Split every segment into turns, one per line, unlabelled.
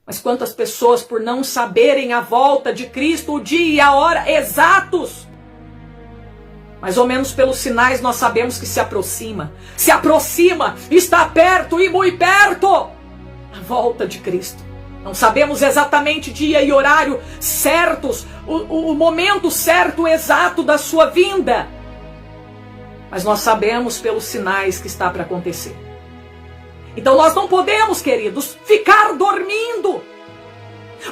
Mas quantas pessoas, por não saberem a volta de Cristo, o dia e a hora exatos, mais ou menos pelos sinais nós sabemos que se aproxima, está perto e muito perto a volta de Cristo. Não sabemos exatamente dia e horário certos, o momento certo, exato da sua vinda. Mas nós sabemos pelos sinais que está para acontecer. Então nós não podemos, queridos, ficar dormindo.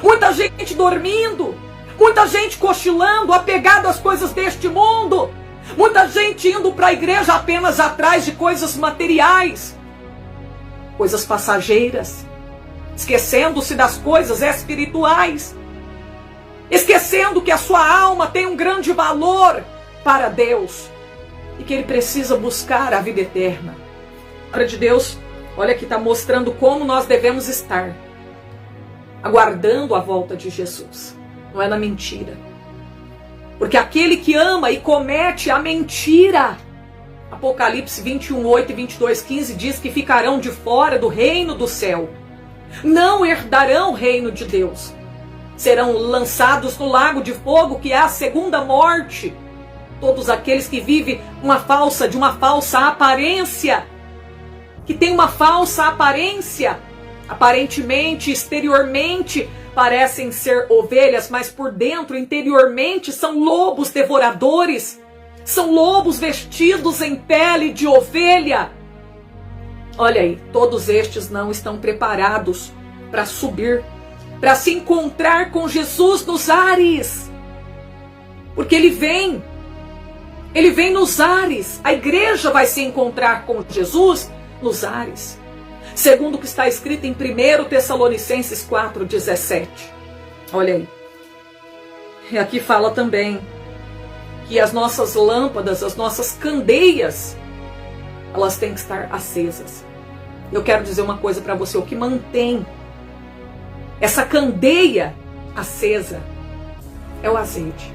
Muita gente dormindo, muita gente cochilando, apegado às coisas deste mundo. Muita gente indo para a igreja apenas atrás de coisas materiais, coisas passageiras, esquecendo-se das coisas espirituais, esquecendo que a sua alma tem um grande valor para Deus e que ele precisa buscar a vida eterna. A palavra de Deus, olha aqui, está mostrando como nós devemos estar, aguardando a volta de Jesus. Não é na mentira. Porque aquele que ama e comete a mentira, Apocalipse 21, 8 e 22, 15 diz que ficarão de fora do reino do céu. Não herdarão o reino de Deus. Serão lançados no lago de fogo, que é a segunda morte. Todos aqueles que vivem de uma falsa aparência, que tem uma falsa aparência, aparentemente, exteriormente, parecem ser ovelhas, mas por dentro, interiormente, são lobos devoradores. São lobos vestidos em pele de ovelha. Olha aí, todos estes não estão preparados para subir, para se encontrar com Jesus nos ares. Porque ele vem nos ares. A igreja vai se encontrar com Jesus nos ares. Segundo o que está escrito em 1 Tessalonicenses 4,17. Olha aí. E aqui fala também que as nossas lâmpadas, as nossas candeias, elas têm que estar acesas. Eu quero dizer uma coisa para você. O que mantém essa candeia acesa é o azeite.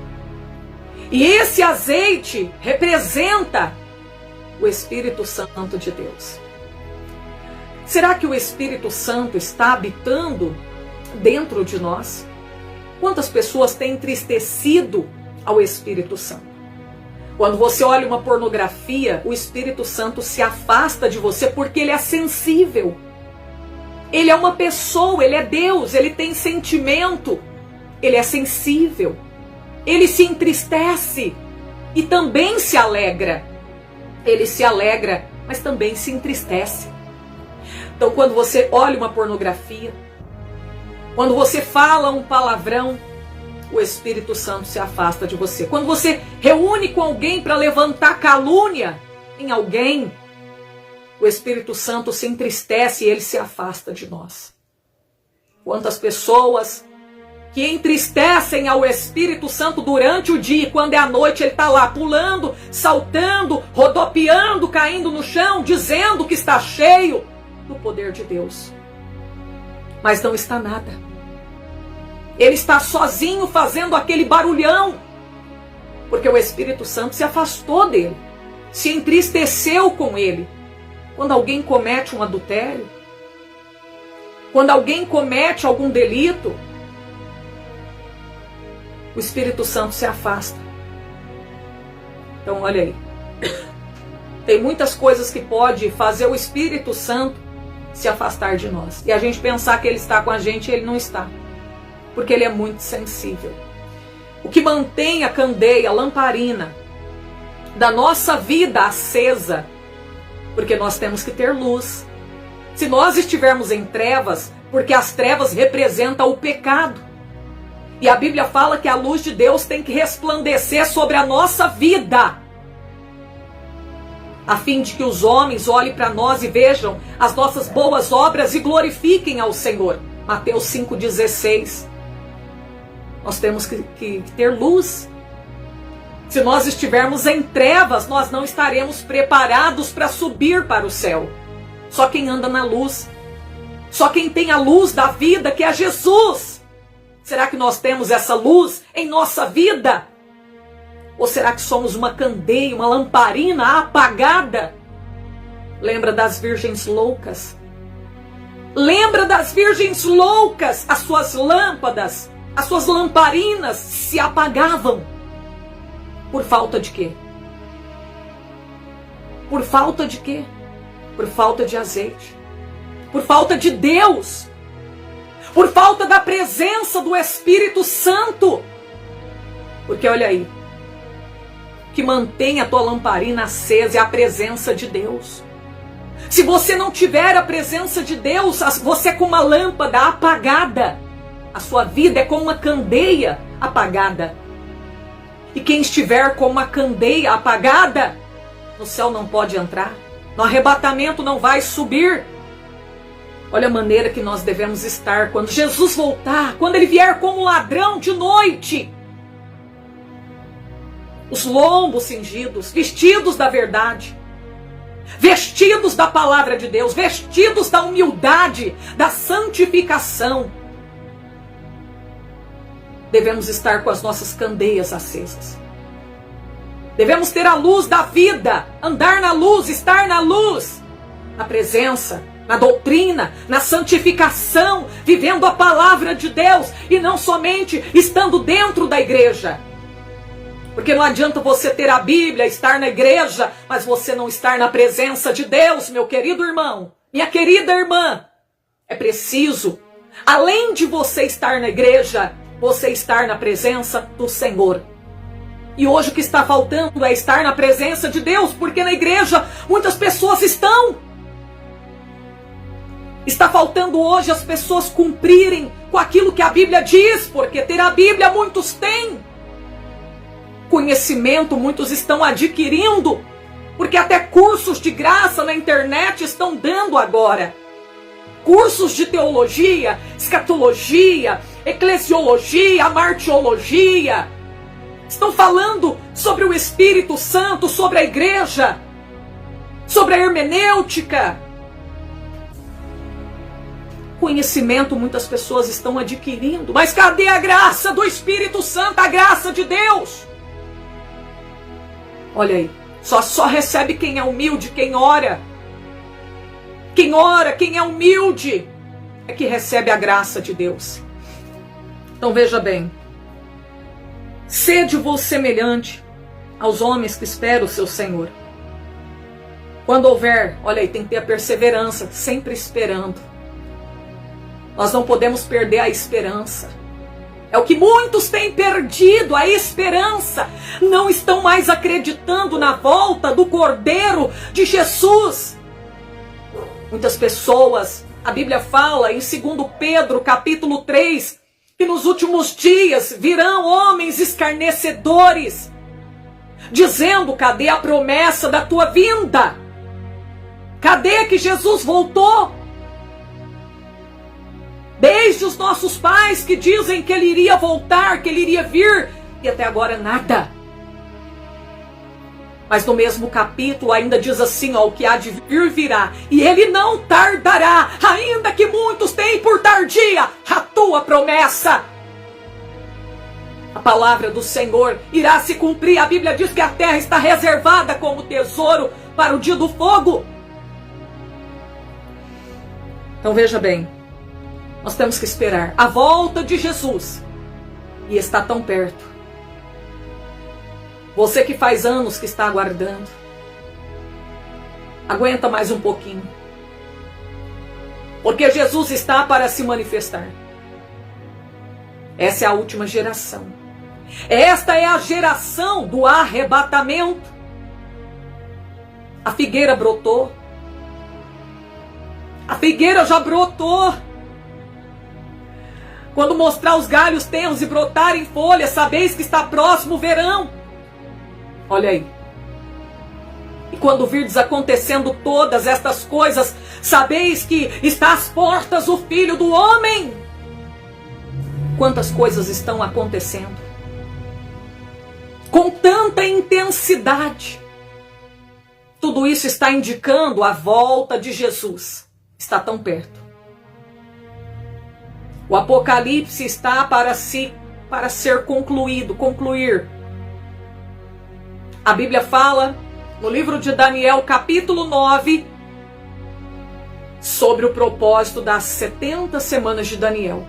E esse azeite representa o Espírito Santo de Deus. Será que o Espírito Santo está habitando dentro de nós? Quantas pessoas têm entristecido ao Espírito Santo? Quando você olha uma pornografia, o Espírito Santo se afasta de você porque ele é sensível. Ele é uma pessoa, ele é Deus, ele tem sentimento, ele é sensível. Ele se entristece e também se alegra. Ele se alegra, mas também se entristece. Então, quando você olha uma pornografia, quando você fala um palavrão, o Espírito Santo se afasta de você. Quando você reúne com alguém para levantar calúnia em alguém, o Espírito Santo se entristece e ele se afasta de nós. Quantas pessoas que entristecem ao Espírito Santo durante o dia, e quando é a noite ele está lá pulando, saltando, rodopiando, caindo no chão, dizendo que está cheio do poder de Deus. Mas não está nada. Ele está sozinho fazendo aquele barulhão, porque o Espírito Santo se afastou dele, se entristeceu com ele. Quando alguém comete um adultério, quando alguém comete algum delito, o Espírito Santo se afasta. Então olha aí, tem muitas coisas que pode fazer o Espírito Santo se afastar de nós. E a gente pensar que ele está com a gente e ele não está. Porque ele é muito sensível. O que mantém a candeia, a lamparina da nossa vida acesa, porque nós temos que ter luz. Se nós estivermos em trevas, porque as trevas representam o pecado. E a Bíblia fala que a luz de Deus tem que resplandecer sobre a nossa vida, a fim de que os homens olhem para nós e vejam as nossas boas obras e glorifiquem ao Senhor. Mateus 5,16. Nós temos que ter luz. Se nós estivermos em trevas, nós não estaremos preparados para subir para o céu. Só quem anda na luz, só quem tem a luz da vida, que é Jesus. Será que nós temos essa luz em nossa vida? Ou será que somos uma candeia, uma lamparina apagada? Lembra das virgens loucas? Lembra das virgens loucas, as suas lâmpadas, as suas lamparinas se apagavam. Por falta de quê? Por falta de quê? Por falta de azeite. Por falta de Deus. Por falta da presença do Espírito Santo. Porque olha aí, o que mantém a tua lamparina acesa é a presença de Deus. Se você não tiver a presença de Deus, você é como uma lâmpada apagada. A sua vida é como uma candeia apagada. E quem estiver com uma candeia apagada, no céu não pode entrar. No arrebatamento não vai subir. Olha a maneira que nós devemos estar quando Jesus voltar, quando Ele vier como ladrão de noite. Os lombos cingidos, vestidos da verdade, vestidos da palavra de Deus, vestidos da humildade, da santificação. Devemos estar com as nossas candeias acesas. Devemos ter a luz da vida, andar na luz, estar na luz, na presença, na doutrina, na santificação, vivendo a palavra de Deus e não somente estando dentro da igreja. Porque não adianta você ter a Bíblia, estar na igreja, mas você não estar na presença de Deus, meu querido irmão, minha querida irmã. É preciso, além de você estar na igreja, você estar na presença do Senhor. E hoje o que está faltando é estar na presença de Deus, porque na igreja muitas pessoas estão. Está faltando hoje as pessoas cumprirem com aquilo que a Bíblia diz, porque ter a Bíblia muitos têm. Conhecimento muitos estão adquirindo, porque até cursos de graça na internet estão dando agora. Cursos de teologia, escatologia, eclesiologia, martiologia. Estão falando sobre o Espírito Santo, sobre a igreja, sobre a hermenêutica. Conhecimento muitas pessoas estão adquirindo, mas cadê a graça do Espírito Santo, a graça de Deus? Olha aí, só recebe quem é humilde, quem ora. Quem ora, quem é humilde, é que recebe a graça de Deus. Então veja bem, sede-vos semelhante aos homens que esperam o seu Senhor. Quando houver, olha aí, tem que ter a perseverança, sempre esperando. Nós não podemos perder a esperança. É o que muitos têm perdido, a esperança. Não estão mais acreditando na volta do Cordeiro de Jesus. Muitas pessoas, a Bíblia fala em 2 Pedro capítulo 3, que nos últimos dias virão homens escarnecedores, dizendo: cadê a promessa da tua vinda? Cadê que Jesus voltou? Desde os nossos pais que dizem que Ele iria voltar, que Ele iria vir, e até agora nada. Mas no mesmo capítulo ainda diz assim, ó, o que há de vir virá, e Ele não tardará, ainda que muitos tenham por tardia a tua promessa. A palavra do Senhor irá se cumprir. A Bíblia diz que a terra está reservada como tesouro para o dia do fogo. Então veja bem, nós temos que esperar a volta de Jesus, e está tão perto. Você que faz anos que está aguardando, aguenta mais um pouquinho, porque Jesus está para se manifestar. Essa é a última geração. Esta é a geração do arrebatamento. A figueira brotou. A figueira já brotou. Quando mostrar os galhos tenros e brotarem folhas, sabeis que está próximo o verão. Olha aí. E quando virdes acontecendo todas estas coisas, sabeis que está às portas o Filho do Homem. Quantas coisas estão acontecendo? Com tanta intensidade. Tudo isso está indicando a volta de Jesus. Está tão perto. O Apocalipse está para ser concluir. A Bíblia fala, no livro de Daniel, capítulo 9, sobre o propósito das 70 semanas de Daniel.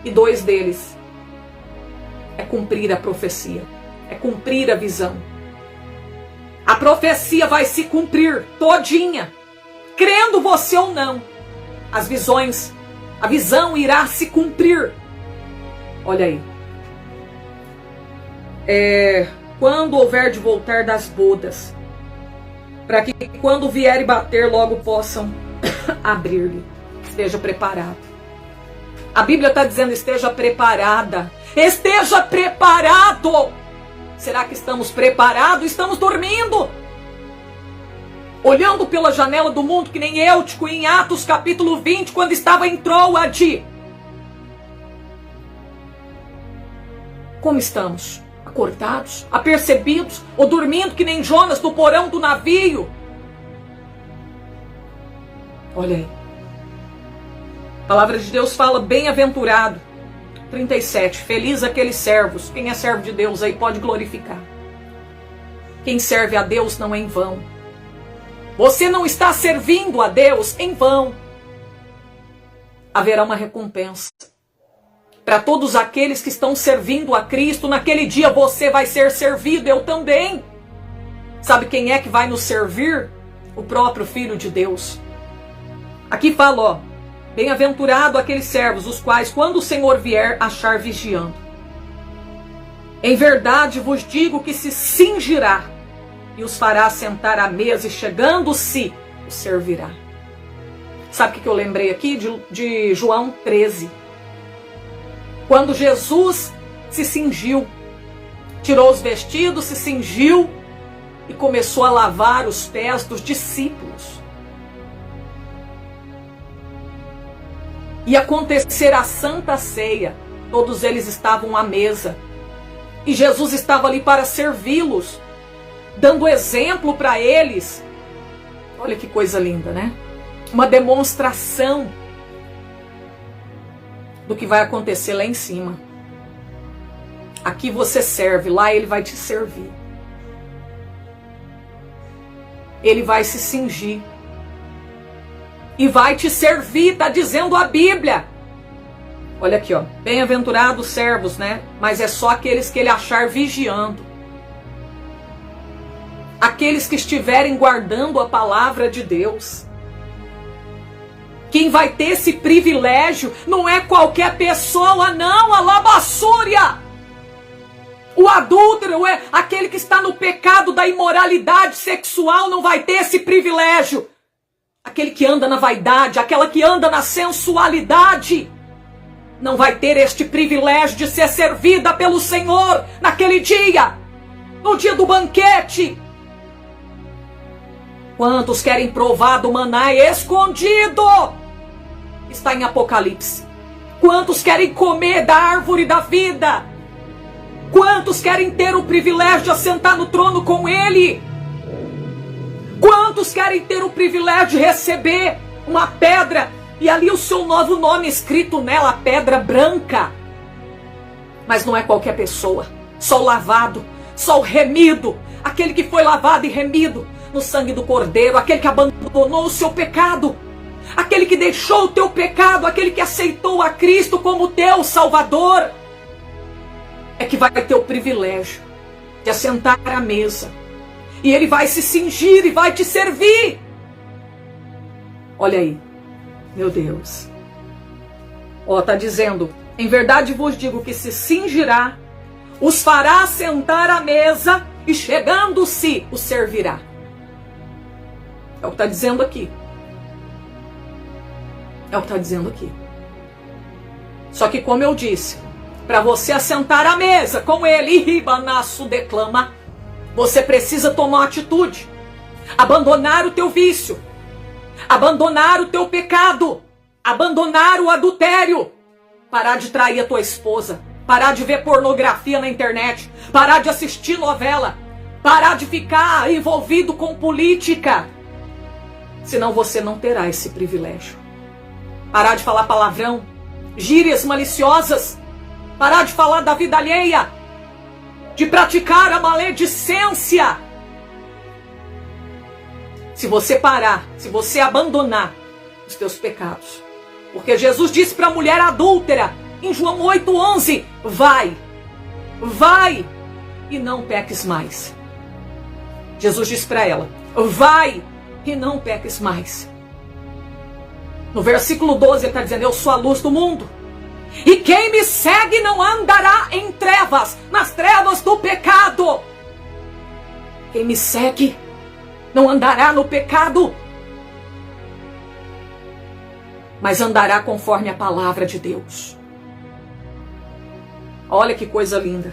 E 2 deles é cumprir a profecia, é cumprir a visão. A profecia vai se cumprir todinha, crendo você ou não. As visões, a visão irá se cumprir. Olha aí. Quando houver de voltar das bodas, para que quando vier e bater logo possam abrir-lhe. Esteja preparado. A Bíblia está dizendo: esteja preparada. Esteja preparado. Será que estamos preparados? Estamos dormindo, olhando pela janela do mundo, que nem Eutico em Atos capítulo 20, quando estava em Troade. Como estamos? Acordados? Apercebidos? Ou dormindo que nem Jonas no porão do navio? Olha aí. A palavra de Deus fala: bem-aventurado. 37. Feliz aqueles servos. Quem é servo de Deus aí pode glorificar. Quem serve a Deus não é em vão. Você não está servindo a Deus em vão. Haverá uma recompensa para todos aqueles que estão servindo a Cristo. Naquele dia você vai ser servido, eu também. Sabe quem é que vai nos servir? O próprio Filho de Deus. Aqui fala, ó: bem-aventurado aqueles servos, os quais, quando o Senhor vier, achar vigiando. Em verdade vos digo que se cingirá e os fará sentar à mesa, e chegando-se, os servirá. Sabe o que eu lembrei aqui? De João 13. Quando Jesus se cingiu, tirou os vestidos, se cingiu e começou a lavar os pés dos discípulos. E acontecer a Santa Ceia, todos eles estavam à mesa. E Jesus estava ali para servi-los, dando exemplo para eles. Olha que coisa linda, né? Uma demonstração do que vai acontecer lá em cima. Aqui você serve, lá ele vai te servir. Ele vai se cingir e vai te servir, está dizendo a Bíblia. Olha aqui, ó: bem-aventurados servos, né? Mas é só aqueles que ele achar vigiando. Aqueles que estiverem guardando a palavra de Deus. Quem vai ter esse privilégio não é qualquer pessoa, não, a labassúria. O adúltero, aquele que está no pecado da imoralidade sexual, não vai ter esse privilégio. Aquele que anda na vaidade, aquela que anda na sensualidade, não vai ter este privilégio de ser servida pelo Senhor naquele dia, no dia do banquete. Quantos querem provar do maná escondido? Está em Apocalipse. Quantos querem comer da árvore da vida? Quantos querem ter o privilégio de assentar no trono com Ele? Quantos querem ter o privilégio de receber uma pedra e ali o seu novo nome escrito nela, a pedra branca? Mas não é qualquer pessoa, só o lavado, só o remido, aquele que foi lavado e remido no sangue do Cordeiro, aquele que abandonou o seu pecado, aquele que deixou o teu pecado, aquele que aceitou a Cristo como teu Salvador, é que vai ter o privilégio de assentar à mesa. E ele vai se cingir e vai te servir. Olha aí. Meu Deus. Ó, tá dizendo: em verdade vos digo que se cingirá, os fará sentar à mesa e chegando-se os servirá. É o que está dizendo aqui. É o que está dizendo aqui. Só que, como eu disse, para você assentar à mesa com ele, Ribanaço declama, você precisa tomar atitude. Abandonar o teu vício. Abandonar o teu pecado. Abandonar o adultério. Parar de trair a tua esposa. Parar de ver pornografia na internet. Parar de assistir novela. Parar de ficar envolvido com política. Senão você não terá esse privilégio. Parar de falar palavrão. Gírias maliciosas. Parar de falar da vida alheia. De praticar a maledicência. Se você parar, se você abandonar os teus pecados. Porque Jesus disse para a mulher adúltera, em João 8,11, vai e não peques mais. Jesus disse para ela, vai e não peques mais. No versículo 12 ele está dizendo, eu sou a luz do mundo. E quem me segue não andará em trevas, nas trevas do pecado. Quem me segue não andará no pecado, mas andará conforme a palavra de Deus. Olha que coisa linda.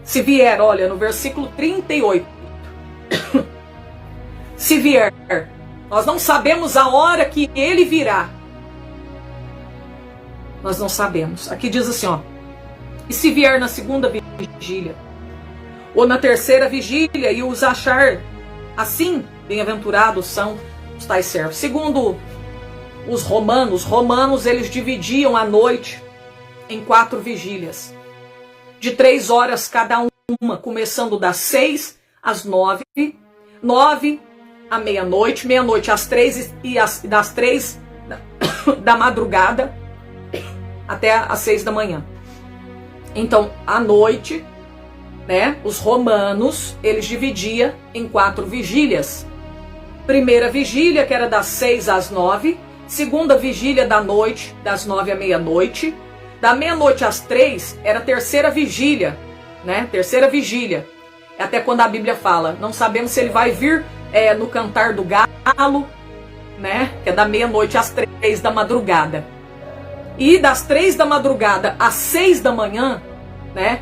Se vier, olha, no versículo 38. Se vier, nós não sabemos a hora que ele virá. Nós não sabemos. Aqui diz assim, ó. E se vier na segunda vigília, ou na terceira vigília, e os achar assim, bem-aventurados são os tais servos. Segundo os romanos eles dividiam a noite em 4 vigílias, de 3 horas cada uma, começando das 6 às 9, 9 à meia-noite, meia-noite às 3 e das 3 da madrugada até às 6 da manhã. Então, à noite, né, os romanos, eles dividiam em 4 vigílias. Primeira vigília, que era das 6 às 9. Segunda vigília da noite, das 9 à meia-noite. Da meia-noite às 3, era a terceira vigília, né? Terceira vigília. Até quando a Bíblia fala, não sabemos se ele vai vir no cantar do galo, né? Que é da meia-noite às 3 da madrugada. E das 3 da madrugada às 6 da manhã, né?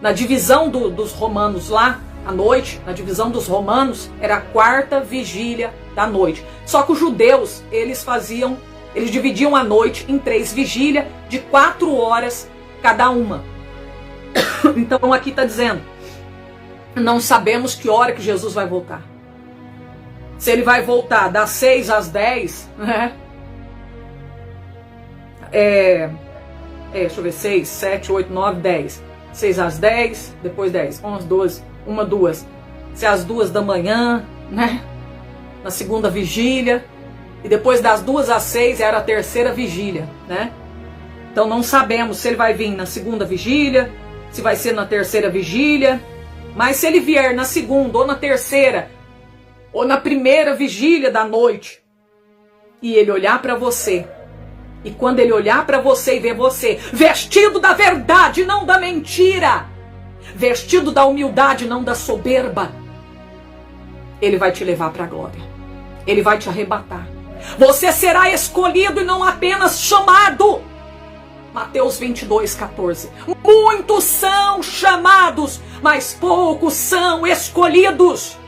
Na divisão dos romanos lá, à noite, na divisão dos romanos, era a 4ª vigília da noite. Só que os judeus, eles dividiam a noite em 3 vigílias de 4 horas cada uma. Então aqui está dizendo, não sabemos que hora que Jesus vai voltar. Se ele vai voltar das 6 às 10, né? Deixa eu ver, 6, 7, 8, 9, 10. 6 às 10, depois 10, 11, 12, 1, 2. Se às 2 da manhã, né? Na segunda vigília. E depois das 2 às 6 era a terceira vigília, né? Então não sabemos se ele vai vir na segunda vigília, se vai ser na terceira vigília. Mas se ele vier na segunda, ou na terceira, ou na primeira vigília da noite, e ele olhar para você, e quando ele olhar para você e ver você vestido da verdade, não da mentira, vestido da humildade, não da soberba, ele vai te levar para a glória. Ele vai te arrebatar. Você será escolhido e não apenas chamado. Mateus 22:14. Muitos são chamados, mas poucos são escolhidos.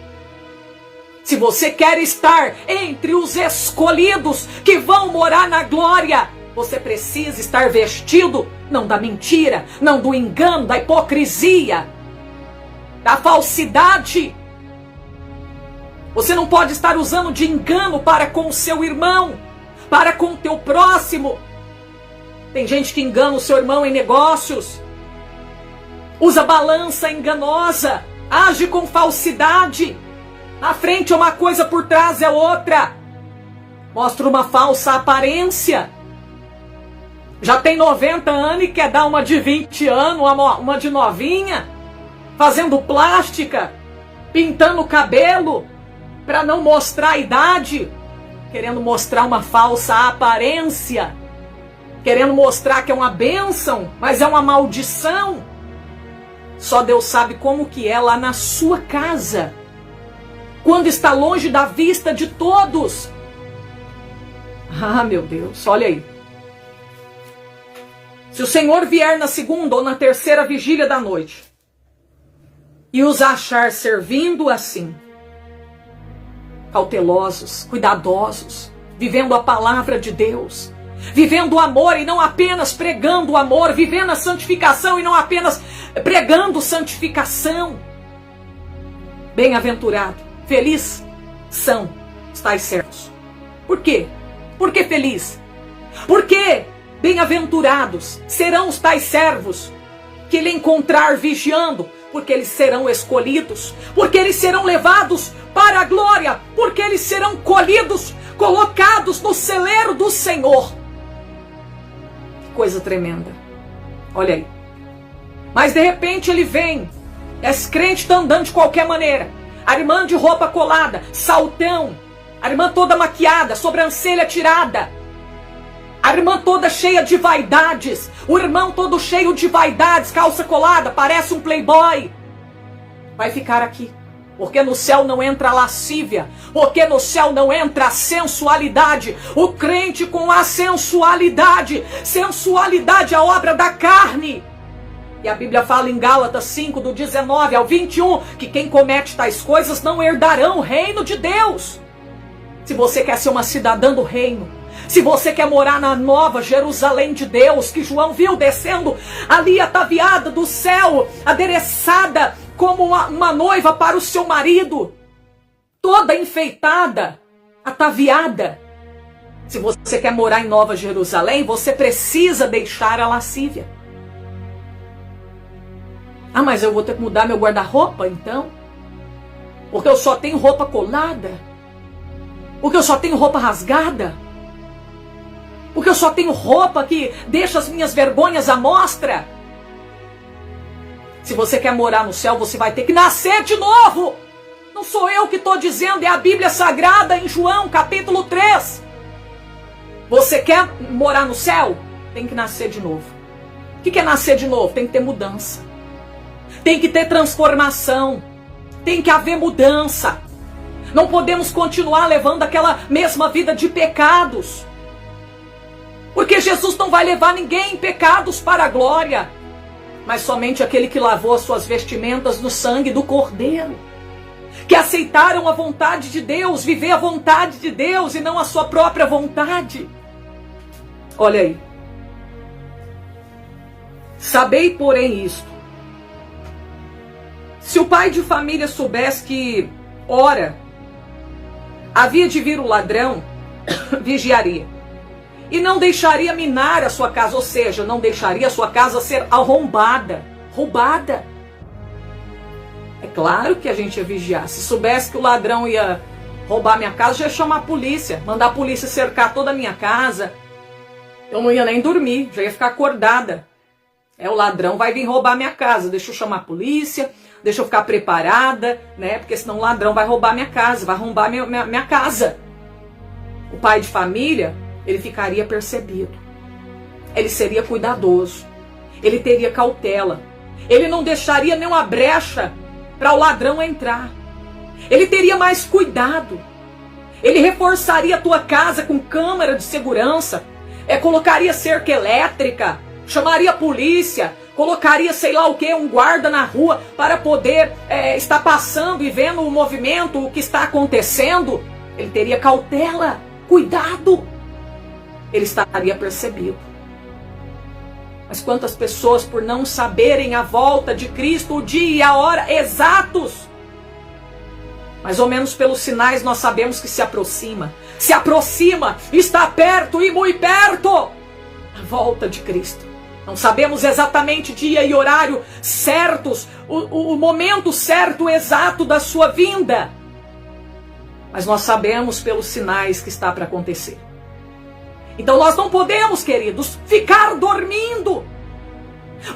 Se você quer estar entre os escolhidos que vão morar na glória, você precisa estar vestido não da mentira, não do engano, da hipocrisia, da falsidade. Você não pode estar usando de engano para com o seu irmão, para com o teu próximo. Tem gente que engana o seu irmão em negócios, usa balança enganosa, age com falsidade. Na frente é uma coisa, por trás é outra. Mostra uma falsa aparência. Já tem 90 anos e quer dar uma de 20 anos, uma de novinha, fazendo plástica, pintando o cabelo, para não mostrar a idade, querendo mostrar uma falsa aparência, querendo mostrar que é uma bênção, mas é uma maldição. Só Deus sabe como que é lá na sua casa, quando está longe da vista de todos. Ah, meu Deus, olha aí. Se o Senhor vier na segunda ou na terceira vigília da noite e os achar servindo assim, cautelosos, cuidadosos, vivendo a palavra de Deus, vivendo o amor e não apenas pregando o amor, vivendo a santificação e não apenas pregando santificação, bem-aventurado, feliz são os tais servos. Por quê? Por que feliz? Porque bem-aventurados serão os tais servos que ele encontrar vigiando, porque eles serão escolhidos, porque eles serão levados para a glória, porque eles serão colhidos, colocados no celeiro do Senhor. Que coisa tremenda. Olha aí. Mas de repente ele vem, esse crente está andando de qualquer maneira, a irmã de roupa colada, saltão, a irmã toda maquiada, sobrancelha tirada, a irmã toda cheia de vaidades, o irmão todo cheio de vaidades, calça colada, parece um playboy. Vai ficar aqui, porque no céu não entra lascívia, porque no céu não entra a sensualidade. O crente com a sensualidade, sensualidade é a obra da carne. E a Bíblia fala em Gálatas 5, do 19 ao 21, que quem comete tais coisas não herdarão o reino de Deus. Se você quer ser uma cidadã do reino, se você quer morar na nova Jerusalém de Deus, que João viu descendo ali ataviada do céu, adereçada como uma noiva para o seu marido, toda enfeitada, ataviada. Se você quer morar em Nova Jerusalém, você precisa deixar a lascívia. Ah, mas eu vou ter que mudar meu guarda-roupa então? Porque eu só tenho roupa colada? Porque eu só tenho roupa rasgada? Porque eu só tenho roupa que deixa as minhas vergonhas à mostra? Se você quer morar no céu, você vai ter que nascer de novo. Não sou eu que estou dizendo, é a Bíblia Sagrada em João, capítulo 3. Você quer morar no céu? Tem que nascer de novo. O que é nascer de novo? Tem que ter mudança. Tem que ter transformação. Tem que haver mudança. Não podemos continuar levando aquela mesma vida de pecados. Porque Jesus não vai levar ninguém em pecados para a glória, mas somente aquele que lavou as suas vestimentas no sangue do Cordeiro, que aceitaram a vontade de Deus, viver a vontade de Deus e não a sua própria vontade. Olha aí. Sabei, porém, isto: se o pai de família soubesse que, ora, havia de vir o ladrão, vigiaria, e não deixaria minar a sua casa, ou seja, não deixaria a sua casa ser arrombada, roubada. É claro que a gente ia vigiar. Se soubesse que o ladrão ia roubar minha casa, já ia chamar a polícia, mandar a polícia cercar toda a minha casa. Eu não ia nem dormir, já ia ficar acordada. O ladrão vai vir roubar minha casa, deixa eu chamar a polícia, deixa eu ficar preparada, né? Porque senão o ladrão vai roubar minha casa, vai arrombar minha casa. O pai de família, ele ficaria percebido, ele seria cuidadoso, ele teria cautela, ele não deixaria nenhuma brecha para o ladrão entrar, ele teria mais cuidado, ele reforçaria a tua casa com câmera de segurança, colocaria cerca elétrica, chamaria a polícia, colocaria sei lá o que, um guarda na rua para poder estar passando e vendo o movimento, o que está acontecendo. Ele teria cautela, cuidado, ele estaria percebido. Mas quantas pessoas, por não saberem a volta de Cristo, o dia e a hora exatos, mais ou menos pelos sinais nós sabemos que se aproxima, está perto e muito perto a volta de Cristo. Não sabemos exatamente dia e horário certos, o momento certo, exato da sua vinda, mas nós sabemos pelos sinais que está para acontecer. Então nós não podemos, queridos, ficar dormindo.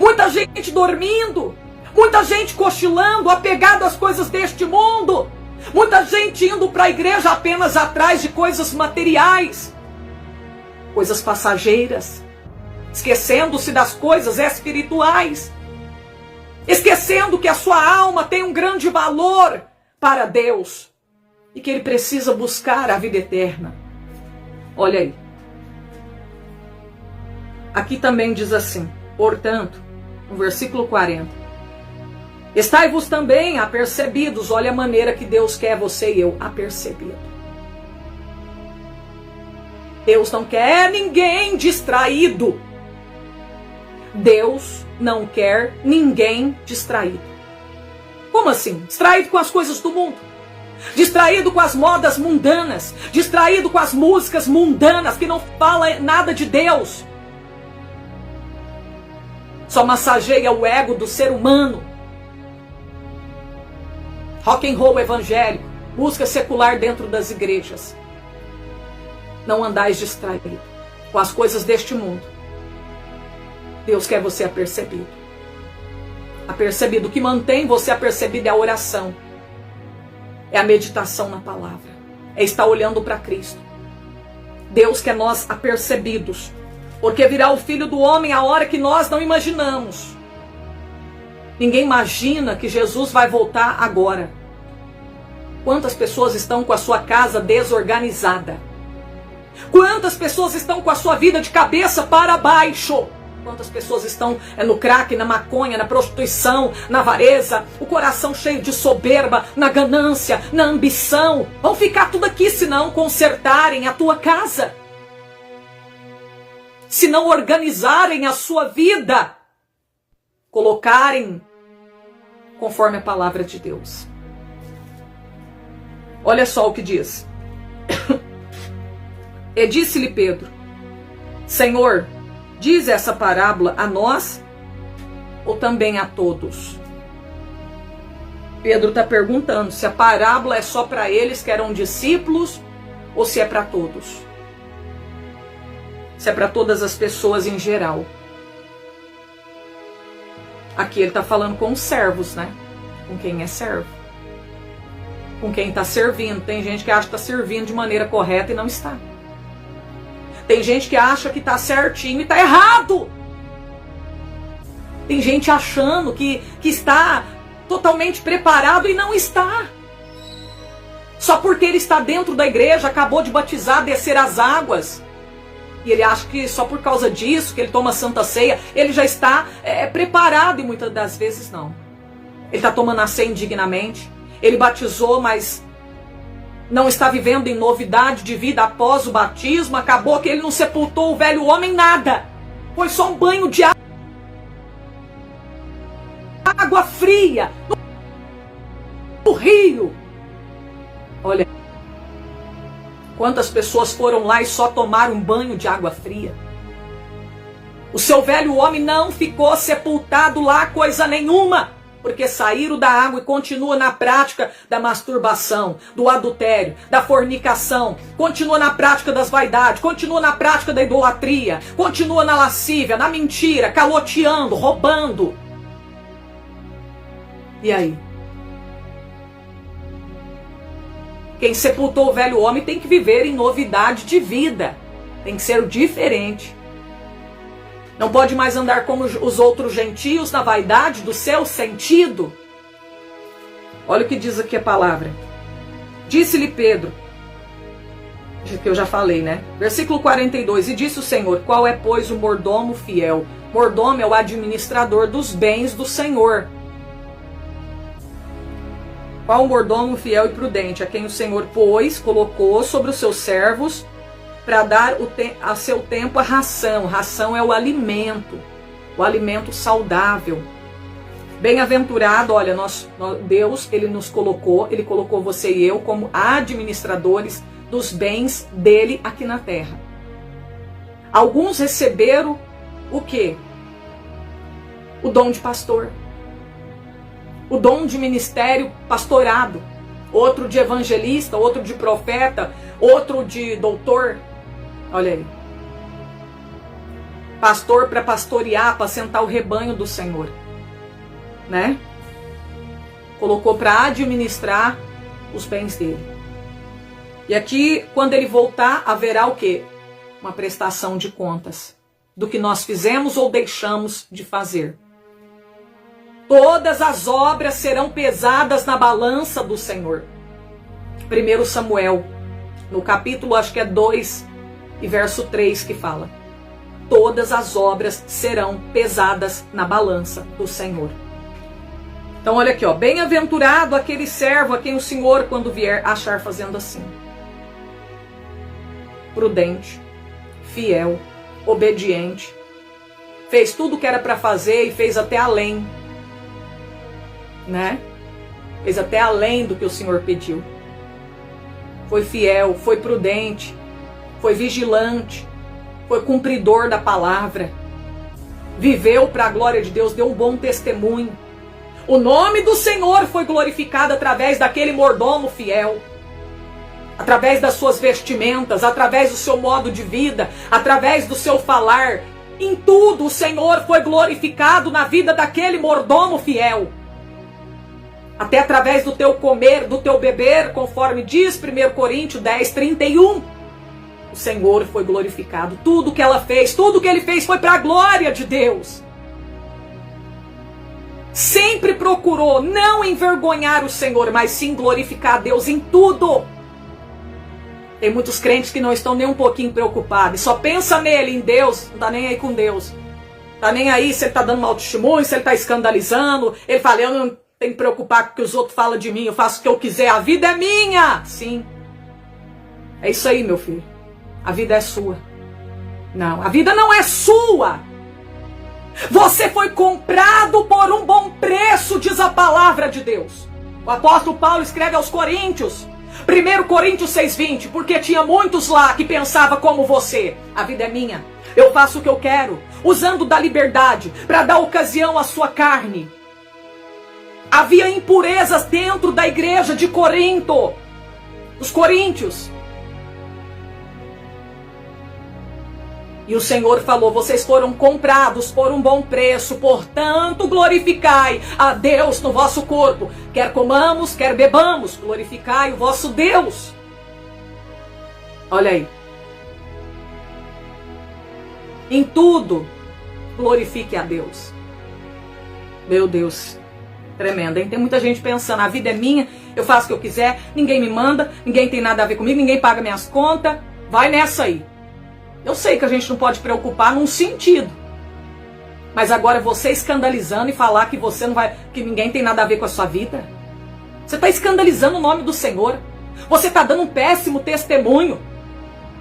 Muita gente dormindo, muita gente cochilando, apegado às coisas deste mundo, muita gente indo para a igreja apenas atrás de coisas materiais, coisas passageiras, esquecendo-se das coisas espirituais, esquecendo que a sua alma tem um grande valor para Deus e que ele precisa buscar a vida eterna. Olha aí. Aqui também diz assim, portanto, no versículo 40, estai-vos também apercebidos. Olha a maneira que Deus quer você e eu, apercebido. Deus não quer ninguém distraído. Deus não quer ninguém distraído. Como assim? Distraído com as coisas do mundo, distraído com as modas mundanas, distraído com as músicas mundanas que não falam nada de Deus, só massageia o ego do ser humano. Rock and roll evangélico, Música secular dentro das igrejas. Não andais distraído com as coisas deste mundo. Deus quer você apercebido. Apercebido. O que mantém você apercebido é a oração. É a meditação na palavra. É estar olhando para Cristo. Deus quer nós apercebidos. Porque virá o Filho do Homem a hora que nós não imaginamos. Ninguém imagina que Jesus vai voltar agora. Quantas pessoas estão com a sua casa desorganizada? Quantas pessoas estão com a sua vida de cabeça para baixo? Quantas pessoas estão no crack, na maconha, na prostituição, na avareza, o coração cheio de soberba, na ganância, na ambição? Vão ficar tudo aqui se não consertarem a tua casa. Se não organizarem a sua vida. Colocarem conforme a palavra de Deus. Olha só o que diz. E disse-lhe Pedro: Senhor, diz essa parábola a nós ou também a todos? Pedro está perguntando se a parábola é só para eles que eram discípulos ou se é para todos. Se é para todas as pessoas em geral. Aqui ele está falando com os servos, né? Com quem é servo. Com quem está servindo. Tem gente que acha que está servindo de maneira correta e não está. Tem gente que acha que está certinho e está errado. Tem gente achando que está totalmente preparado e não está. Só porque ele está dentro da igreja, acabou de batizar, descer as águas. E ele acha que só por causa disso, que ele toma Santa Ceia, ele já está preparado. E muitas das vezes não. Ele está tomando a ceia indignamente. Ele batizou, mas não está vivendo em novidade de vida após o batismo. Acabou que ele não sepultou o velho homem, nada. Foi só um banho de água fria no rio. Olha, quantas pessoas foram lá e só tomaram um banho de água fria. O seu velho homem não ficou sepultado lá coisa nenhuma. Porque saíram da água e continua na prática da masturbação, do adultério, da fornicação, continua na prática das vaidades, continua na prática da idolatria, continua na lascívia, na mentira, caloteando, roubando. E aí? Quem sepultou o velho homem tem que viver em novidade de vida, tem que ser diferente. Não pode mais andar como os outros gentios na vaidade do seu sentido. Olha o que diz aqui a palavra. Disse-lhe Pedro, que eu já falei, né? Versículo 42. E disse o Senhor: qual é, pois, o mordomo fiel? Mordomo é o administrador dos bens do Senhor. Qual o mordomo fiel e prudente? A quem o Senhor, pois, colocou sobre os seus servos para dar a seu tempo a ração. Ração é o alimento saudável. Bem-aventurado, olha, Deus, Ele nos colocou, Ele colocou você e eu como administradores dos bens dele aqui na terra. Alguns receberam o quê? O dom de pastor. O dom de ministério pastorado. Outro de evangelista, outro de profeta, outro de doutor. Olha aí. Pastor para pastorear, para apacentar o rebanho do Senhor. Né? Colocou para administrar os bens dele. E aqui, quando ele voltar, haverá o quê? Uma prestação de contas do que nós fizemos ou deixamos de fazer. Todas as obras serão pesadas na balança do Senhor. 1 Samuel, no capítulo, acho que é 2 e verso 3 que fala. Todas as obras serão pesadas na balança do Senhor. Então olha aqui, ó, bem-aventurado aquele servo a quem o Senhor, quando vier, achar fazendo assim. Prudente, fiel, obediente. Fez tudo o que era para fazer e fez até além. Né? Fez até além do que o Senhor pediu. Foi fiel, foi prudente, foi vigilante, foi cumpridor da palavra. Viveu para a glória de Deus, deu um bom testemunho. O nome do Senhor foi glorificado através daquele mordomo fiel, através das suas vestimentas, através do seu modo de vida, através do seu falar. Em tudo o Senhor foi glorificado na vida daquele mordomo fiel. Até através do teu comer, do teu beber, conforme diz 1 Coríntios 10:31. O Senhor foi glorificado. Tudo que ela fez, tudo que ele fez foi para a glória de Deus. Sempre procurou não envergonhar o Senhor, mas sim glorificar a Deus em tudo. Tem muitos crentes que não estão nem um pouquinho preocupados, só pensa nele, em Deus, não está nem aí com Deus. Está nem aí se ele está dando mau testemunho, se ele está escandalizando. Ele fala, eu não tenho que preocupar com o que os outros falam de mim, eu faço o que eu quiser, a vida é minha. Sim, é isso aí, meu filho. A vida é sua. Não, a vida não é sua. Você foi comprado por um bom preço, diz a palavra de Deus. O apóstolo Paulo escreve aos Coríntios, 1 Coríntios 6:20, porque tinha muitos lá que pensavam como você. A vida é minha, eu faço o que eu quero, usando da liberdade para dar ocasião à sua carne. Havia impurezas dentro da igreja de Corinto, os coríntios. E o Senhor falou, vocês foram comprados por um bom preço, portanto glorificai a Deus no vosso corpo. Quer comamos, quer bebamos, glorificai o vosso Deus. Olha aí. Em tudo, glorifique a Deus. Meu Deus, tremendo, hein? Tem muita gente pensando, a vida é minha, eu faço o que eu quiser, ninguém me manda, ninguém tem nada a ver comigo, ninguém paga minhas contas, vai nessa aí. Eu sei que a gente não pode preocupar num sentido. Mas agora você escandalizando e falar que você não vai, que ninguém tem nada a ver com a sua vida. Você está escandalizando o nome do Senhor. Você está dando um péssimo testemunho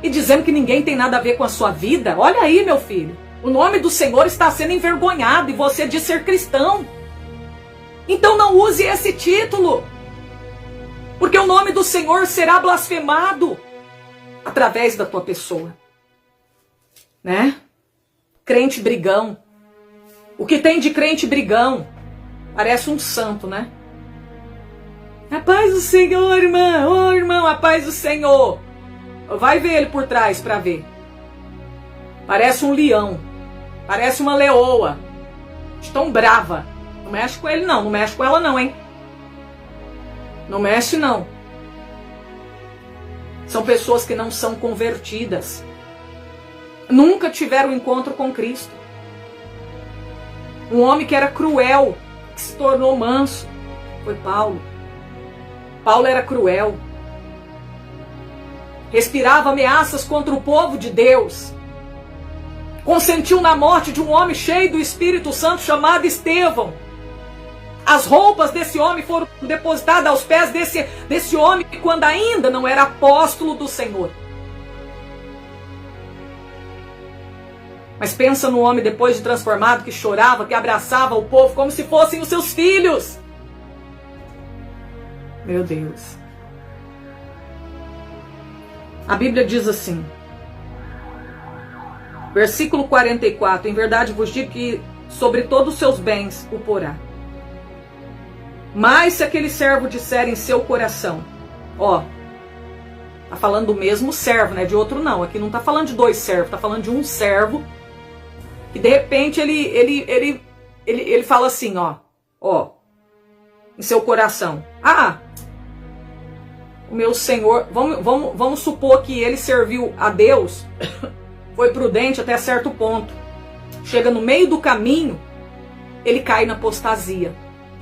e dizendo que ninguém tem nada a ver com a sua vida. Olha aí, meu filho. O nome do Senhor está sendo envergonhado e você diz ser cristão. Então não use esse título. Porque o nome do Senhor será blasfemado através da tua pessoa. Né? Crente brigão. O que tem de crente brigão? Parece um santo, né? A paz do Senhor, irmão. Ô, irmão, a paz do Senhor. Vai ver ele por trás para ver. Parece um leão. Parece uma leoa. Tão brava. Não mexe com ele não. Não mexe com ela não, hein? Não mexe não. São pessoas que não são convertidas. Nunca tiveram um encontro com Cristo. Um homem que era cruel, que se tornou manso, foi Paulo. Paulo era cruel. Respirava ameaças contra o povo de Deus. Consentiu na morte de um homem cheio do Espírito Santo chamado Estevão. As roupas desse homem foram depositadas aos pés desse homem quando ainda não era apóstolo do Senhor. Mas pensa no homem depois de transformado, que chorava, que abraçava o povo como se fossem os seus filhos. Meu Deus. A Bíblia diz assim, versículo 44, em verdade vos digo que sobre todos os seus bens o porá. Mas se aquele servo disser em seu coração, ó, tá falando do mesmo servo, né? De outro não, aqui não tá falando de dois servos, tá falando de um servo. E de repente ele fala assim, ó, em seu coração. Ah, o meu Senhor, vamos supor que ele serviu a Deus, foi prudente até certo ponto. Chega no meio do caminho, ele cai na apostasia.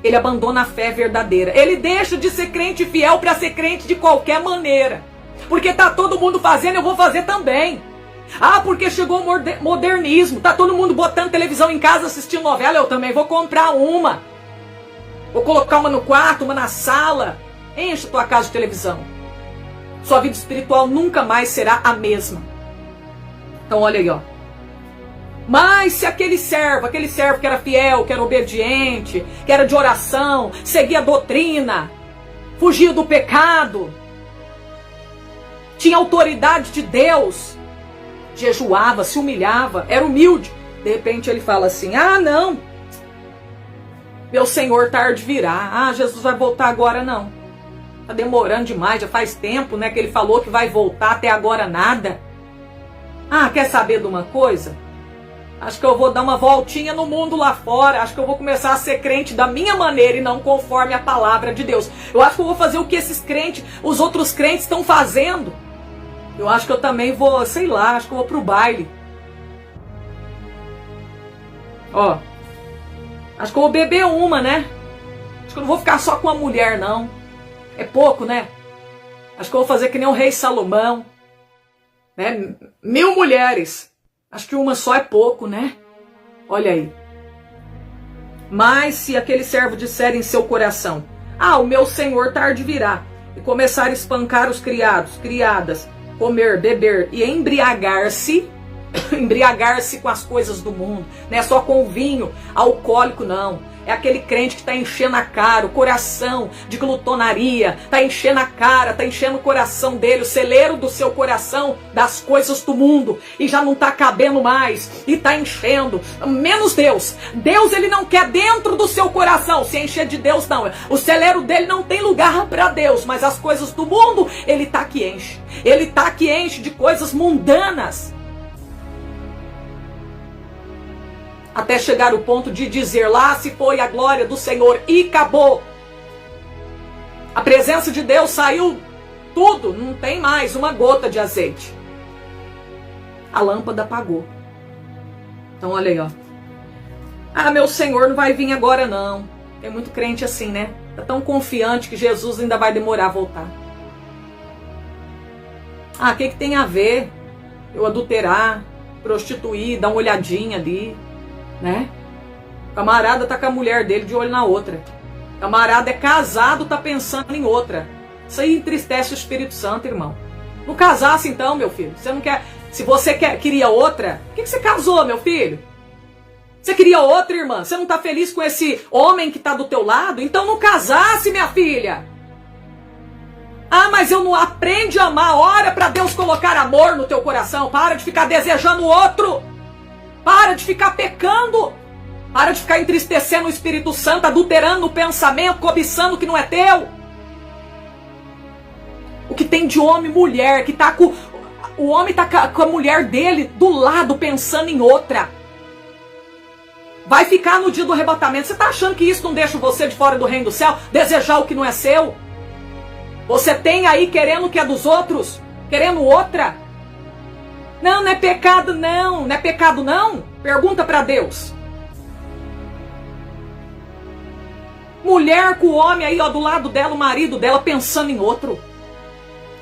Ele abandona a fé verdadeira. Ele deixa de ser crente fiel para ser crente de qualquer maneira. Porque tá todo mundo fazendo, eu vou fazer também. Ah, porque chegou o modernismo, tá todo mundo botando televisão em casa assistindo novela, eu também vou comprar uma. Vou colocar uma no quarto, uma na sala. Enche tua casa de televisão. Sua vida espiritual nunca mais será a mesma. Então olha aí, ó. Mas se aquele servo que era fiel, que era obediente, que era de oração, seguia a doutrina, fugia do pecado, tinha autoridade de Deus, jejuava, se humilhava, era humilde. De repente ele fala assim, ah não, Meu Senhor tarde virá. Ah, Jesus vai voltar agora não. Tá demorando demais, já faz tempo, né, que ele falou que vai voltar, até agora nada. Ah, quer saber de uma coisa? Acho que eu vou dar uma voltinha no mundo lá fora. Acho que eu vou começar a ser crente da minha maneira e não conforme a palavra de Deus. Eu acho que eu vou fazer o que esses crentes, os outros crentes estão fazendo. Eu acho que eu também vou, sei lá, acho que eu vou pro baile. Ó, acho que eu vou beber uma, né? Acho que eu não vou ficar só com uma mulher, não. É pouco, né? Acho que eu vou fazer que nem o rei Salomão. Né? 1000 mulheres. Acho que uma só é pouco, né? Olha aí. Mas se aquele servo disser em seu coração: ah, o meu senhor tarde virá, e começar a espancar os criados, criadas, comer, beber e embriagar-se, embriagar-se com as coisas do mundo, não é só com o vinho alcoólico, não. É aquele crente que está enchendo a cara, o coração de glutonaria, está enchendo a cara, está enchendo o coração dele, o celeiro do seu coração das coisas do mundo, e já não está cabendo mais, e está enchendo, menos Deus. Deus, ele não quer dentro do seu coração, se encher de Deus não, o celeiro dele não tem lugar para Deus, mas as coisas do mundo, ele está que enche, ele está que enche de coisas mundanas, até chegar o ponto de dizer: lá se foi a glória do Senhor e acabou. A presença de Deus saiu tudo, não tem mais uma gota de azeite. A lâmpada apagou. Então olha aí, ó. Ah, meu Senhor não vai vir agora não. Tem muito crente assim, né? Tá tão confiante que Jesus ainda vai demorar a voltar. Ah, o que tem a ver eu adulterar, prostituir, dar uma olhadinha ali, né? O camarada tá com a mulher dele de olho na outra. O camarada é casado, tá pensando em outra. Isso aí entristece o Espírito Santo, irmão. Não casasse então, meu filho. Você não quer. Se você queria outra, por que você casou, meu filho? Você queria outra, irmã? Você não tá feliz com esse homem que tá do teu lado? Então não casasse, minha filha. Ah, mas eu não aprende a amar. Ora para Deus colocar amor no teu coração. Para de ficar desejando outro. Para de ficar pecando. Para de ficar entristecendo o Espírito Santo, adulterando o pensamento, cobiçando o que não é teu. O que tem de homem e mulher, que tá com... O homem tá com a mulher dele do lado, pensando em outra. Vai ficar no dia do arrebatamento. Você tá achando que isso não deixa você de fora do reino do céu? Desejar o que não é seu? Você tem aí querendo o que é dos outros? Querendo outra? Não, não é pecado não. Não é pecado não? Pergunta para Deus. Mulher com o homem aí, ó, do lado dela, o marido dela, pensando em outro.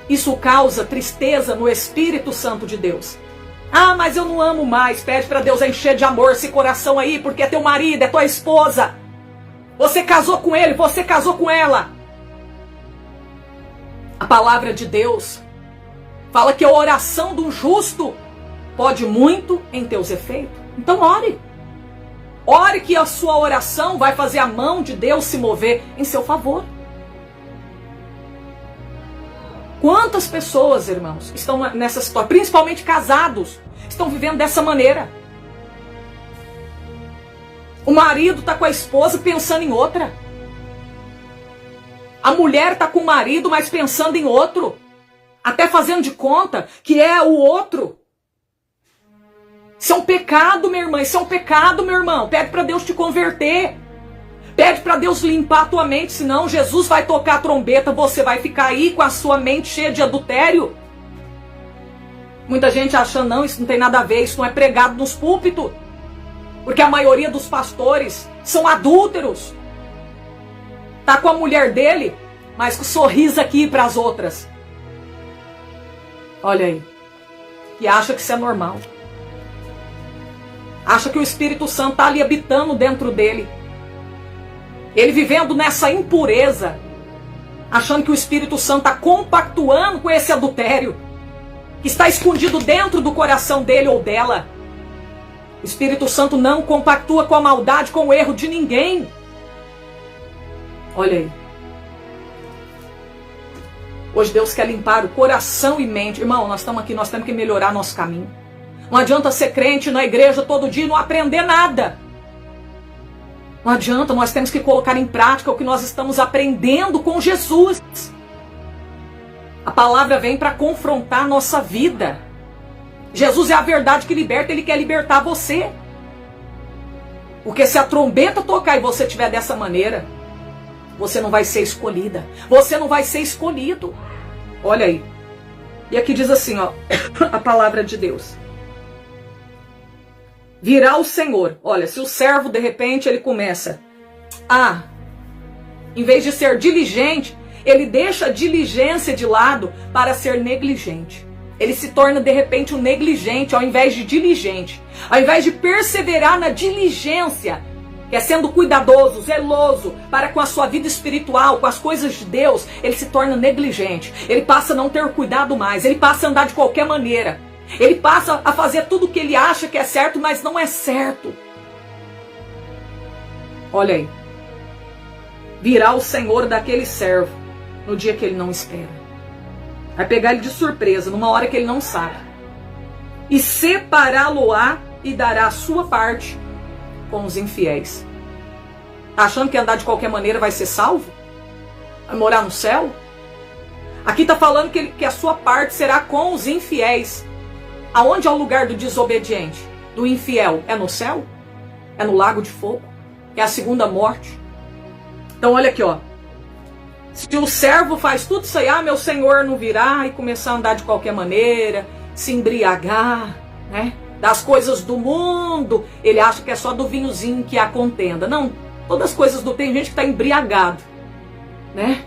Isso causa tristeza no Espírito Santo de Deus. Ah, mas eu não amo mais. Pede para Deus encher de amor esse coração aí, porque é teu marido, é tua esposa. Você casou com ele, você casou com ela. A palavra de Deus fala que a oração do justo pode muito em teus efeitos. Então ore. Ore que a sua oração vai fazer a mão de Deus se mover em seu favor. Quantas pessoas, irmãos, estão nessa situação, principalmente casados, estão vivendo dessa maneira? O marido está com a esposa pensando em outra. A mulher está com o marido, mas pensando em outro. Até fazendo de conta que é o outro. Isso é um pecado, minha irmã. Isso é um pecado, meu irmão. Pede para Deus te converter. Pede para Deus limpar a tua mente, senão Jesus vai tocar a trombeta, você vai ficar aí com a sua mente cheia de adultério. Muita gente achando, não, isso não tem nada a ver, isso não é pregado nos púlpitos. Porque a maioria dos pastores são adúlteros. Tá com a mulher dele, mas com sorriso aqui para as outras. Olha aí. E acha que isso é normal. Acha que o Espírito Santo está ali habitando dentro dele. Ele vivendo nessa impureza, achando que o Espírito Santo está compactuando com esse adultério, que está escondido dentro do coração dele ou dela. O Espírito Santo não compactua com a maldade, com o erro de ninguém. Olha aí. Hoje Deus quer limpar o coração e mente. Irmão, nós estamos aqui, nós temos que melhorar nosso caminho. Não adianta ser crente na igreja todo dia e não aprender nada. Não adianta, nós temos que colocar em prática o que nós estamos aprendendo com Jesus. A palavra vem para confrontar a nossa vida. Jesus é a verdade que liberta, Ele quer libertar você. Porque se a trombeta tocar e você estiver dessa maneira, você não vai ser escolhida. Você não vai ser escolhido. Olha aí. E aqui diz assim, ó, a palavra de Deus. Virá o Senhor. Olha, se o servo, de repente, ele começa a, em vez de ser diligente, ele deixa a diligência de lado para ser negligente. Ele se torna, de repente, um negligente ao invés de diligente. Ao invés de perseverar na diligência, que é sendo cuidadoso, zeloso para com a sua vida espiritual, com as coisas de Deus, ele se torna negligente. Ele passa a não ter cuidado mais. Ele passa a andar de qualquer maneira. Ele passa a fazer tudo o que ele acha que é certo, mas não é certo. Olha aí. Virá o Senhor daquele servo no dia que ele não espera. Vai pegar ele de surpresa, numa hora que ele não sabe. E separá-lo-á e dará a sua parte com os infiéis. Tá achando que andar de qualquer maneira vai ser salvo? Vai morar no céu? Aqui está falando que a sua parte será com os infiéis. Aonde é o lugar do desobediente? Do infiel? É no céu? É no lago de fogo? É a segunda morte? Então olha aqui, ó. Se o servo faz tudo isso aí, meu senhor não virá, e começar a andar de qualquer maneira, se embriagar, né? Das coisas do mundo, ele acha que é só do vinhozinho que há contenda. Não, todas as coisas do... Tem gente que está embriagado, né?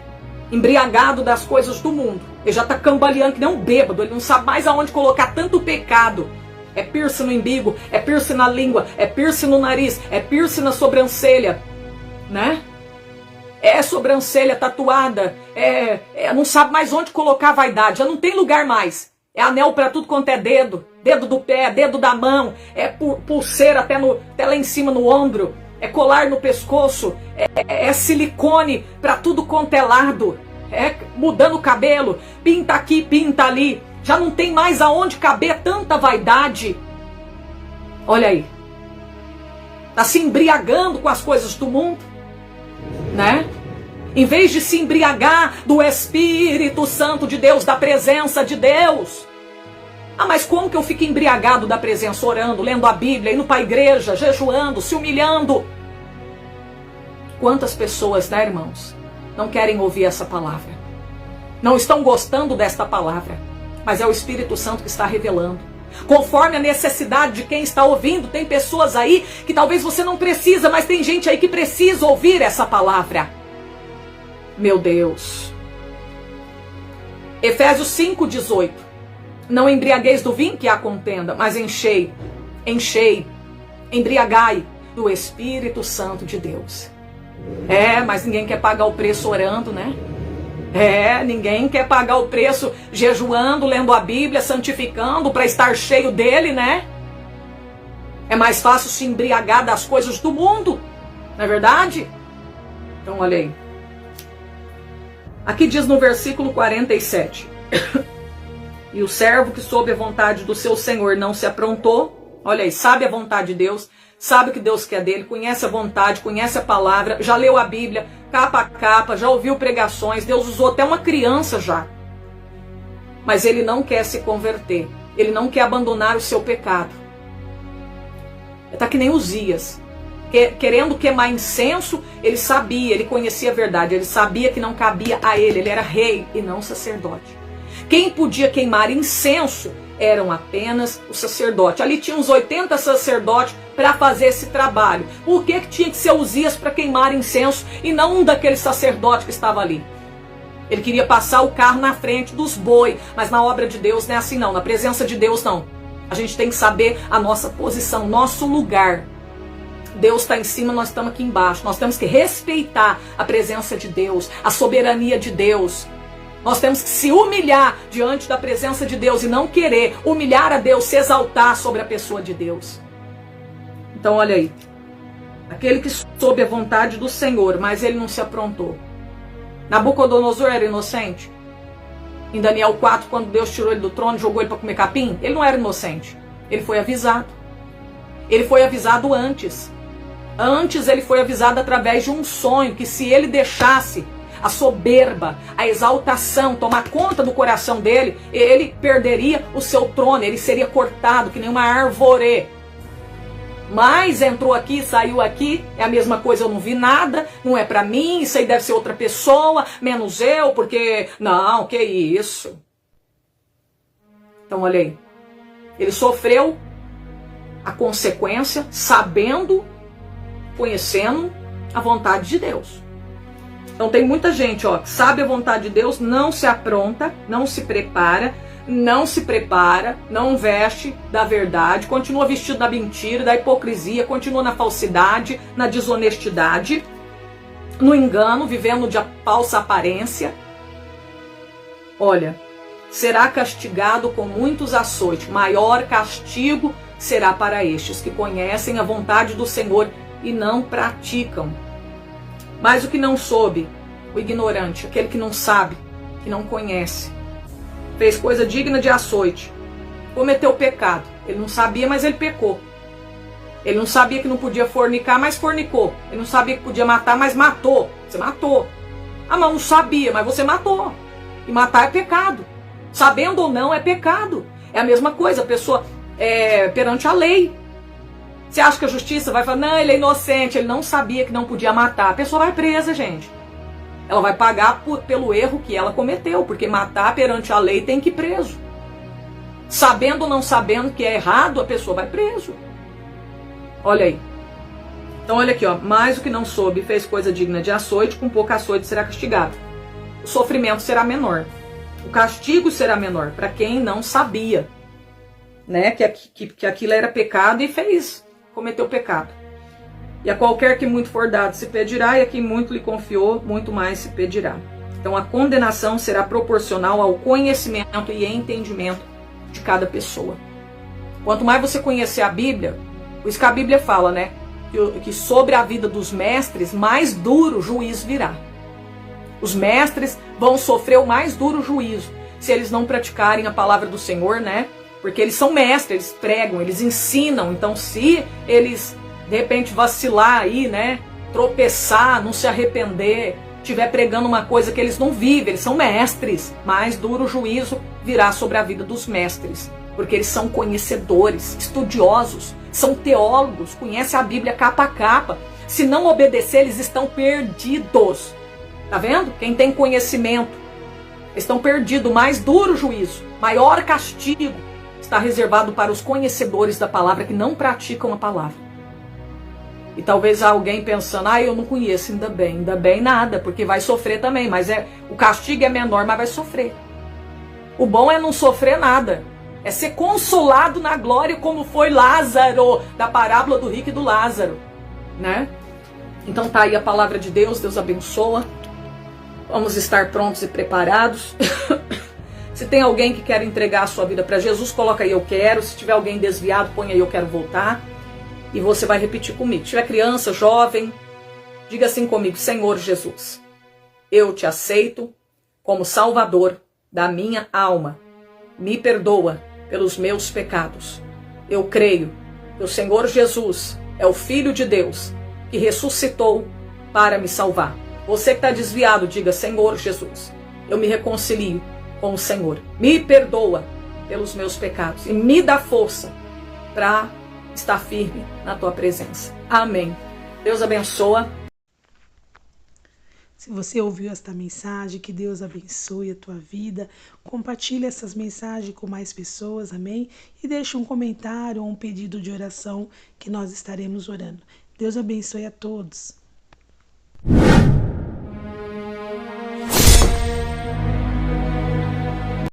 Embriagado das coisas do mundo. Ele já está cambaleando que nem um bêbado, ele não sabe mais aonde colocar tanto pecado. É piercing no umbigo, é piercing na língua, é piercing no nariz, é piercing na sobrancelha, né? É sobrancelha tatuada, não sabe mais onde colocar a vaidade, já não tem lugar mais. É anel para tudo quanto é dedo, dedo do pé, dedo da mão, é pulseira até lá em cima no ombro, é colar no pescoço, é silicone para tudo quanto é lado, é mudando o cabelo, pinta aqui, pinta ali, já não tem mais aonde caber tanta vaidade. Olha aí, tá se embriagando com as coisas do mundo, né? Em vez de se embriagar do Espírito Santo de Deus, da presença de Deus. Ah, mas como que eu fico embriagado da presença? Orando, lendo a Bíblia, indo para a igreja, jejuando, se humilhando. Quantas pessoas, né, irmãos, não querem ouvir essa palavra? Não estão gostando desta palavra, mas é o Espírito Santo que está revelando. Conforme a necessidade de quem está ouvindo, tem pessoas aí que talvez você não precisa, mas tem gente aí que precisa ouvir essa palavra. Meu Deus. Efésios 5:18. Não embriagueis do vinho que há contenda, mas enchei, embriagai do Espírito Santo de Deus. Mas ninguém quer pagar o preço orando, né? Ninguém quer pagar o preço jejuando, lendo a Bíblia, santificando para estar cheio dele, né? É mais fácil se embriagar das coisas do mundo, não é verdade? Então olha aí. Aqui diz no versículo 47. E o servo que soube a vontade do seu senhor não se aprontou. Olha aí, sabe a vontade de Deus, sabe o que Deus quer dele, conhece a vontade, conhece a palavra, já leu a Bíblia, capa a capa, já ouviu pregações, Deus usou até uma criança já. Mas ele não quer se converter, ele não quer abandonar o seu pecado. Está que nem Uzias. Querendo queimar incenso, ele sabia, ele conhecia a verdade, ele sabia que não cabia a ele era rei e não sacerdote. Quem podia queimar incenso eram apenas os sacerdotes. Ali tinha uns 80 sacerdotes para fazer esse trabalho. Por que tinha que ser Uzias para queimar incenso e não um daqueles sacerdotes que estava ali? Ele queria passar o carro na frente dos boi, mas na obra de Deus não é assim não, na presença de Deus não. A gente tem que saber a nossa posição, nosso lugar. Deus está em cima, nós estamos aqui embaixo. Nós temos que respeitar a presença de Deus, a soberania de Deus. Nós temos que se humilhar diante da presença de Deus e não querer humilhar a Deus, se exaltar sobre a pessoa de Deus. Então olha aí. Aquele que soube a vontade do Senhor, mas ele não se aprontou. Nabucodonosor era inocente? Em Daniel 4, quando Deus tirou ele do trono e jogou ele para comer capim, ele não era inocente. Ele foi avisado. Ele foi avisado antes. Antes ele foi avisado através de um sonho que se ele deixasse a soberba, a exaltação tomar conta do coração dele, ele perderia o seu trono, ele seria cortado que nem uma árvore. Mas entrou aqui, saiu aqui, é a mesma coisa, eu não vi nada, não é pra mim, isso aí deve ser outra pessoa, menos eu, porque... Não, que isso? Então olha aí, ele sofreu a consequência, sabendo, conhecendo a vontade de Deus. Então tem muita gente, ó, que sabe a vontade de Deus, não se apronta, não se prepara, não veste da verdade, continua vestido da mentira, da hipocrisia, continua na falsidade, na desonestidade, no engano, vivendo de falsa aparência. Olha, será castigado com muitos açoites, maior castigo será para estes que conhecem a vontade do Senhor e não praticam. Mas o que não soube, o ignorante, aquele que não sabe, que não conhece, fez coisa digna de açoite, cometeu pecado. Ele não sabia, mas ele pecou. Ele não sabia que não podia fornicar, mas fornicou. Ele não sabia que podia matar, mas matou. Você matou. Ah, mas não sabia, mas você matou. E matar é pecado. Sabendo ou não, é pecado. É a mesma coisa, a pessoa perante a lei. Você acha que a justiça vai falar, não, ele é inocente, ele não sabia que não podia matar. A pessoa vai presa, gente. Ela vai pagar pelo erro que ela cometeu, porque matar perante a lei tem que ir preso. Sabendo ou não sabendo que é errado, a pessoa vai preso. Olha aí. Então olha aqui, ó. Mais o que não soube fez coisa digna de açoite, com pouco açoite será castigado. O sofrimento será menor. O castigo será menor para quem não sabia, né, que aquilo era pecado e cometeu pecado. E a qualquer que muito for dado se pedirá, e a quem muito lhe confiou, muito mais se pedirá. Então a condenação será proporcional ao conhecimento e entendimento de cada pessoa. Quanto mais você conhecer a Bíblia, por isso que a Bíblia fala, né, que sobre a vida dos mestres, mais duro juízo virá. Os mestres vão sofrer o mais duro juízo, se eles não praticarem a palavra do Senhor, né? Porque eles são mestres, eles pregam, eles ensinam. Então se eles de repente vacilar aí, né, tropeçar, não se arrepender, estiver pregando uma coisa que eles não vivem, eles são mestres, mais duro juízo virá sobre a vida dos mestres, porque eles são conhecedores, estudiosos, são teólogos, conhecem a Bíblia capa a capa. Se não obedecer, eles estão perdidos. Tá vendo? Quem tem conhecimento, estão perdidos. Mais duro juízo, maior castigo está reservado para os conhecedores da palavra que não praticam a palavra. E talvez alguém pensando, eu não conheço, ainda bem nada, porque vai sofrer também, mas o castigo é menor, mas vai sofrer. O bom é não sofrer nada, é ser consolado na glória, como foi Lázaro, da parábola do rico e do Lázaro, né? Então tá aí a palavra de Deus, Deus abençoa. Vamos estar prontos e preparados. Se tem alguém que quer entregar a sua vida para Jesus, coloca aí eu quero. Se tiver alguém desviado, põe aí eu quero voltar. E você vai repetir comigo. Se tiver criança, jovem, diga assim comigo: Senhor Jesus, eu te aceito como Salvador da minha alma. Me perdoa pelos meus pecados. Eu creio que o Senhor Jesus é o Filho de Deus que ressuscitou para me salvar. Você que está desviado, diga: Senhor Jesus, eu me reconcilio com o Senhor. Me perdoa pelos meus pecados e me dá força para estar firme na tua presença. Amém. Deus abençoa.
Se você ouviu esta mensagem, que Deus abençoe a tua vida. Compartilhe essas mensagens com mais pessoas, amém? E deixe um comentário ou um pedido de oração que nós estaremos orando. Deus abençoe a todos.